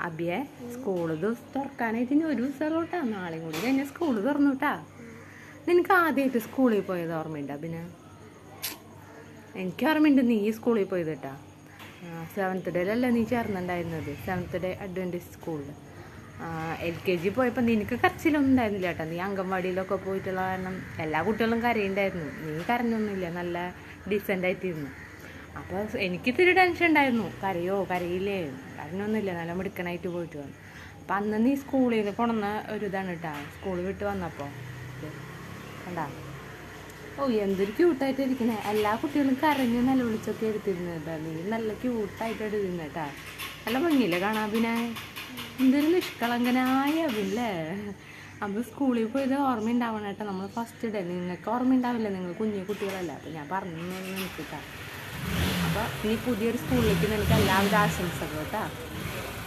അബിയെ school ദിവസം തുറക്കാനായിട്ട് ഇനി ഒരു ദിവസം കേട്ടാ, നാളെയും കൂടി കഴിഞ്ഞാൽ സ്കൂള് തുറന്നു കേട്ടാ. നിനക്ക് ആദ്യമായിട്ട് സ്കൂളിൽ പോയത് ഓർമ്മയുണ്ട് പിന്നെ? എനിക്ക് ഓർമ്മയുണ്ട് നീ സ്കൂളിൽ പോയത് കേട്ടാ. 7th ഡേയിലല്ലേ നീ ചേർന്നുണ്ടായിരുന്നത്, 7th ഡേ അഡ്വൻറ്റിസ്റ്റ് സ്കൂളിൽ. LKG പോയപ്പോൾ നിനക്ക് കരച്ചിലൊന്നും ഉണ്ടായിരുന്നില്ല കേട്ടോ. നീ അംഗൻവാടിയിലൊക്കെ പോയിട്ടുള്ള കാരണം എല്ലാ കുട്ടികളും കരയുണ്ടായിരുന്നു, നീ കരഞ്ഞൊന്നുമില്ല, നല്ല ഡീസൻ്റ് ആയിട്ടിരുന്നു. അപ്പോൾ എനിക്ക് ഇത്തിരി ടെൻഷൻ ഉണ്ടായിരുന്നു, കരയോ കരയില്ലേ, കരഞ്ഞൊന്നുമില്ല, നല്ല മിടുക്കനായിട്ട് പോയിട്ട് വന്നു. അപ്പം അന്ന് നീ സ്കൂളിൽ നിന്ന് കൊണ്ടുവന്ന ഒരു ഇതാണ് കേട്ടാ, സ്കൂൾ വിട്ട് വന്നപ്പോൾ കണ്ടാ. ഓ എന്തൊരു ക്യൂട്ടായിട്ട് ഇരിക്കണേ, എല്ലാ കുട്ടികളും കരഞ്ഞ് നിലവിളിച്ചൊക്കെ എടുത്തിരുന്നത്, നീ നല്ല ക്യൂട്ടായിട്ട് എടുത്തിരുന്ന കേട്ടാ. നല്ല ഭംഗിയില്ലേ കാണാൻ പിന്നെ, എന്തൊരു നിഷ്കളങ്കനായ അല്ലേ. അപ്പോൾ സ്കൂളിൽ പോയത് ഓർമ്മയുണ്ടാവണം കേട്ടോ. നമ്മൾ ഫസ്റ്റ് ഡേ നിങ്ങൾക്ക് ഓർമ്മയുണ്ടാവില്ല, നിങ്ങൾ കുഞ്ഞു കുട്ടികളല്ല. അപ്പോൾ ഞാൻ പറഞ്ഞു നിൽക്കിട്ടാ. അപ്പോൾ ഇനി പുതിയൊരു സ്കൂളിലേക്ക് നിനക്ക് എല്ലാവിധ ആശംസകളും കേട്ടോ.